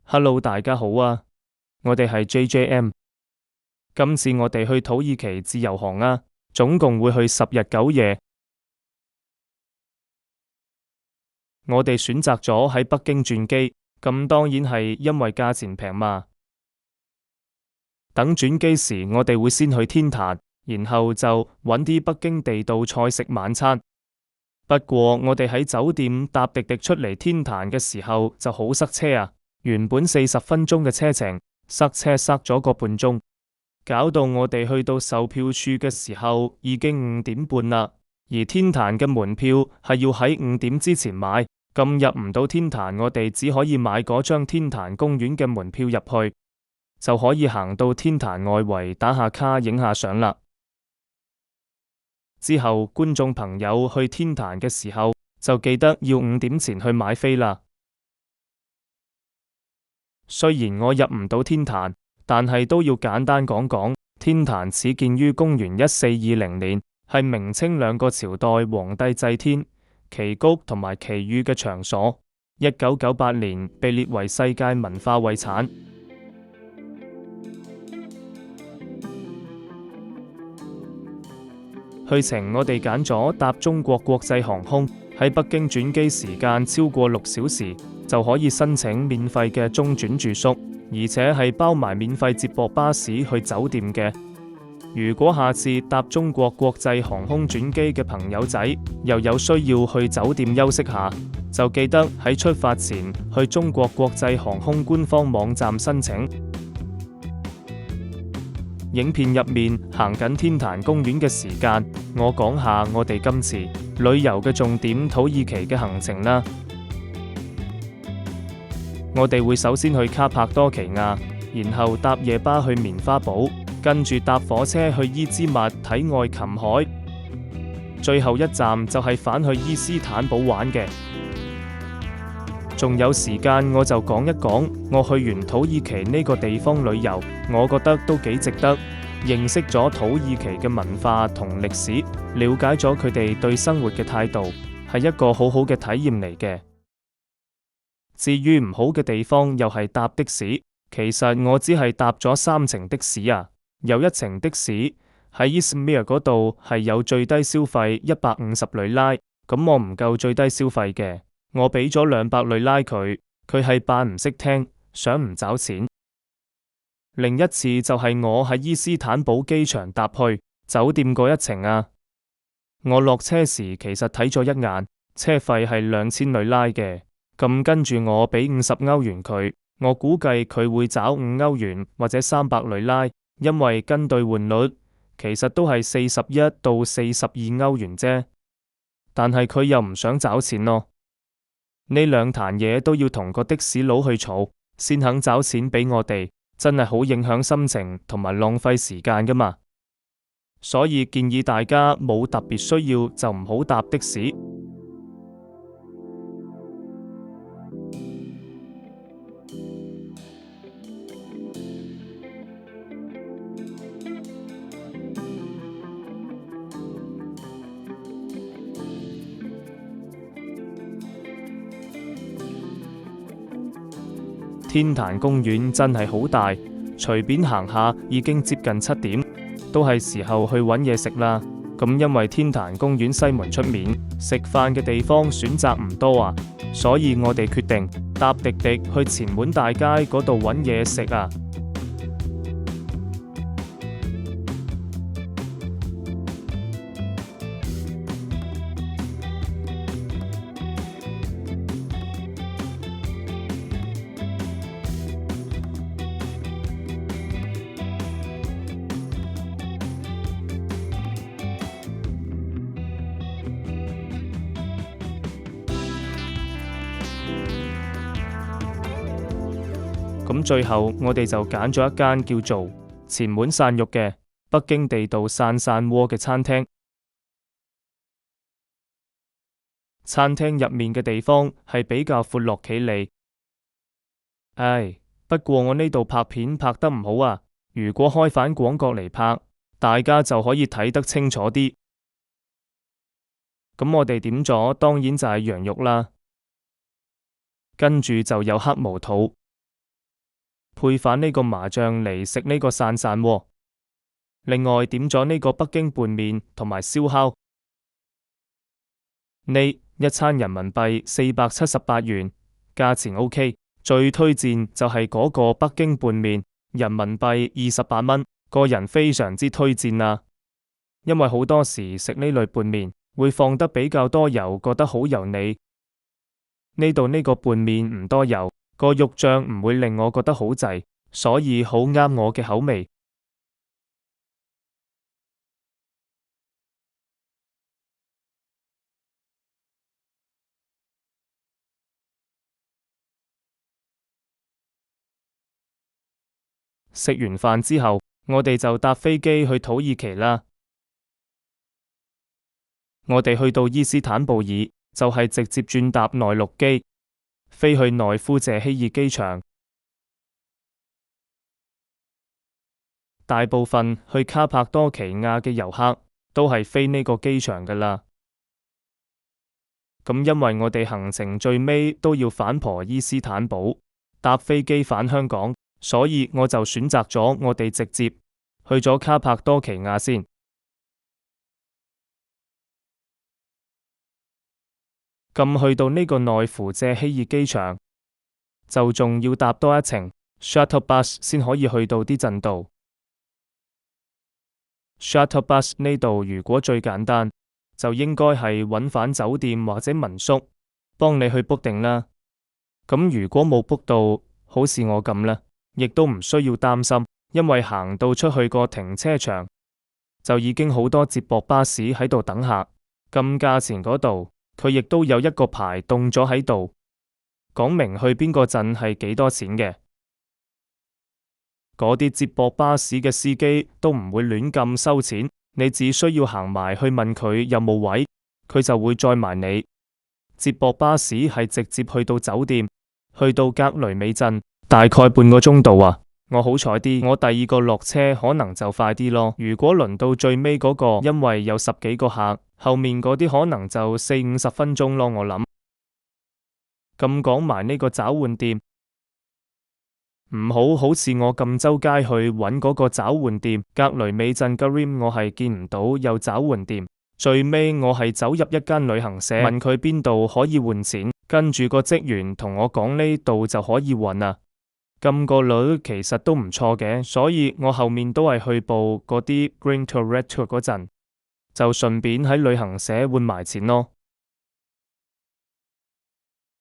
Hello，大家好啊！我哋係 JJM，今次我哋去土耳其自由行啊，總共會去10日9夜。我哋選擇咗喺北京轉機，咁當然係因為價錢平嘛。等轉機時，我哋會先去天壇，然後就揾啲北京地道菜食晚餐。不過我哋喺酒店搭滴滴出嚟天壇嘅時候就好塞車啊！原本40分鐘嘅車程，塞車塞咗個半鐘，搞到我哋去到售票處嘅時候已經5點半啦。而天壇嘅門票係要喺5點之前買，咁入唔到天壇，我哋只可以買嗰張天壇公園嘅門票入去，就可以行到天壇外圍打下卡影下相啦。之後觀眾朋友去天壇嘅時候就記得要5點前去買飛啦。雖然我入唔到天壇，但係都要簡單講講。天壇始建於公元1420年，係明清兩個朝代皇帝祭天、祈谷同埋祈雨嘅場所。1998年被列為世界文化遺產。去程我哋揀咗搭中國國際航空，喺北京轉機時間超過6小時，就可以申請免費嘅中轉住宿，而且係包埋免費接駁巴士去酒店嘅。如果下次搭中國國際航空轉機嘅朋友仔又有需要去酒店休息下，就記得喺出發前去中國國際航空官方網站申請。影片入面行緊天壇公園嘅時間，我講下我哋今次旅遊嘅重點土耳其嘅行程啦。我哋會首先去卡帕多奇亞，然後搭夜巴去棉花堡，跟住搭火車去伊茲密睇愛琴海，最後一站就係返去伊斯坦堡玩嘅。仲有時間我就講一講我去完土耳其呢個地方旅遊，我覺得都幾值得，認識咗土耳其嘅文化同歷史，了解咗佢哋對生活嘅態度，係一個好好嘅體驗嚟嘅。至於唔好嘅地方又係搭的士，其實我只係搭咗3程的士啊，有一程的士喺伊斯密爾嗰度係有最低消費150里拉，咁我唔夠最低消費嘅。我俾咗200里拉佢，佢係扮唔識聽，想唔找錢。另一次就係我喺伊斯坦堡機場搭去酒店嗰一程啊。我落車時其實睇咗一眼，車費係2000里拉嘅，咁跟住我俾50歐元佢，我估計佢會找5歐元或者300里拉，因為跟兌換率其實都係41到42歐元啫。但係佢又唔想找錢咯。呢兩壇嘢都要同個的士佬去嘈，先肯找錢俾我哋，真係好影響心情同埋浪費時間噶嘛。所以建議大家冇特別需要就唔好搭的士。天壇公園真係好大，隨便行下已經接近7點，都係時候去揾嘢食啦。咁因為天壇公園西門出面，食飯嘅地方選擇唔多啊，所以我哋決定搭滴滴去前門大街嗰度揾嘢食啊。咁最後我哋就揀咗一間叫做前門涮肉嘅北京地道涮涮鍋嘅餐廳。餐廳入面嘅地方係比較闊落企理。不過我呢度拍片拍得唔好啊，如果開反廣角嚟拍，大家就可以睇得清楚啲。咁我哋點咗當然就係羊肉啦，跟住就有黑毛肚。配飯呢個麻醬嚟食呢個散散喎。另外點咗呢個北京拌麵同埋燒烤，呢一餐人民幣478元，價錢 OK。最推薦就係嗰個北京拌麵，人民幣28蚊，個人非常之推薦啊！因為好多時食呢類拌麵會放得比較多油，覺得好油膩。呢度呢個拌麵唔多油，個肉醬唔會令我覺得好滯，所以好啱我嘅口味。食完飯之後，我哋就搭飛機去土耳其啦。我哋去到伊斯坦布爾，就係直接轉搭內陸機，飛去內夫謝希爾機場。大部分去卡帕多奇亞嘅遊客都係飛呢個機場㗎啦。咁因為我哋行程最尾都要返婆伊斯坦堡，搭飛機返香港，所以我就選擇咗我哋直接去咗卡帕多奇亞先。咁去到呢個內夫謝希爾機場，就仲要搭多一程 shuttle bus 先可以去到啲鎮度。shuttle bus 呢度如果最簡單，就應該係搵返酒店或者民宿，幫你去 book 定啦。咁如果冇 book 到，好似我咁啦，亦都唔需要擔心，因為行到出去個停車場，就已經好多接駁巴士喺度等客。咁價錢嗰度，佢亦都有一個牌凍咗喺度，講明去邊個鎮係幾多錢嘅。嗰啲接駁巴士嘅司機都唔會亂咁收錢，你只需要行埋去問佢有冇位，佢就會載埋你。接駁巴士係直接去到酒店，去到格雷美鎮，大概半個鐘度啊。我好彩啲，我第二個落車可能就快啲咯。如果輪到最尾嗰個，因為有10幾個客，後面嗰啲可能就40-50分鐘咯，我諗。咁講埋呢個找換店，唔好似我咁周街去揾嗰個找換店。格雷美鎮 Garim 我係見唔到有找換店，最尾我係走入一間旅行社，問佢邊度可以換錢，跟住個職員同我講呢度就可以換啊。咁個率其實都唔錯嘅，所以我後面都係去報嗰啲 Green to Red Tour 嗰陣，就順便喺旅行社換埋錢咯。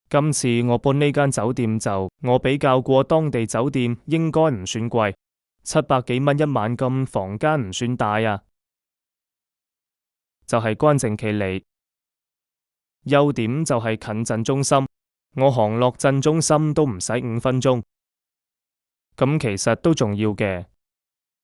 今次我搬呢間酒店就我比較過當地酒店，應該唔算貴，700幾蚊一晚，咁房間唔算大啊，就係乾淨企理。優點就係近鎮中心，我行落鎮中心都唔使5分鐘。咁其實都重要嘅，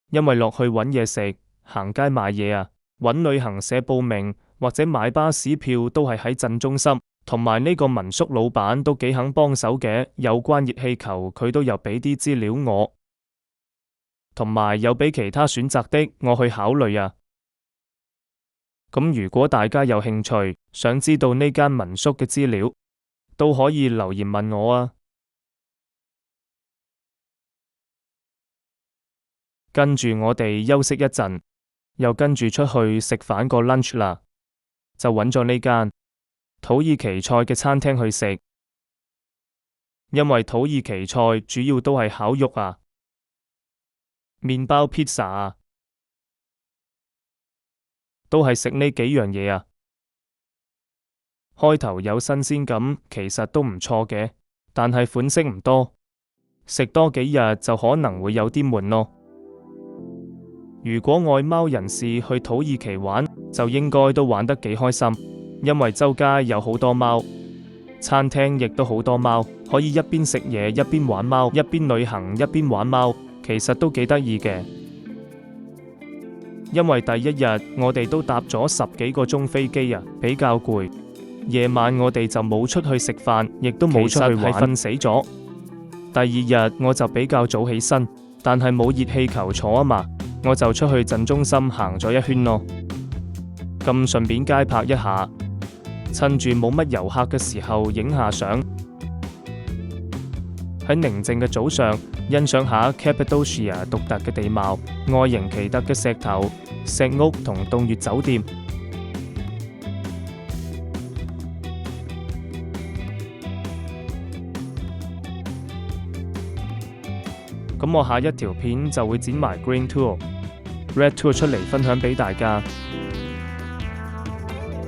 因為落去揾嘢食、行街買嘢啊，揾旅行社報名或者買巴士票都係喺鎮中心，同埋呢個民宿老闆都幾肯幫手嘅，有關熱氣球佢都有俾啲資料我，同埋有俾其他選擇的我去考慮啊。咁如果大家有興趣，想知道呢間民宿嘅資料，都可以留言問我啊。跟住我哋休息一陣，又跟住出去食飯個 lunch 啦，就揾咗呢間土耳其菜嘅餐廳去食，因為土耳其菜主要都係烤肉啊、麵包、pizza 啊，都係食呢幾樣嘢啊。開頭有新鮮感，其實都唔錯嘅，但係款式唔多，食多幾日就可能會有啲悶咯。如果愛貓人士去土耳其玩，就應該都玩得幾開心，因為周街有好多貓，餐廳亦都好多貓，可以一邊食嘢一邊玩貓，一邊旅行一邊玩貓，其實都幾得意嘅。因為第一日我哋都搭咗10幾個鐘飛機啊，比較攰。夜晚我哋就冇出去食飯，亦都冇出去玩，係瞓死咗。第二日我就比較早起身，但係冇熱氣球坐啊嘛，我就出去鎮中心行咗一圈咯。咁順便街拍一下，趁住冇乜遊客嘅時候影下相。喺寧靜嘅早上，欣賞下 Cappadocia 獨特嘅地貌、外形奇特嘅石頭、石屋同洞穴酒店。咁我下一條片就會剪埋 Green Tour、Red Tour 出嚟分享俾大家。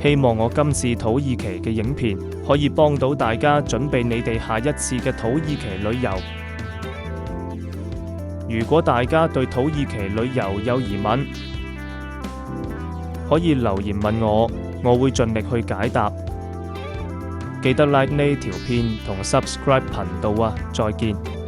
希望我今次土耳其嘅影片可以幫到大家準備你哋下一次嘅土耳其旅遊。如果大家對土耳其旅遊有疑問，可以留言問我，我會盡力去解答。記得 like 呢條片同 subscribe 頻道啊！再見。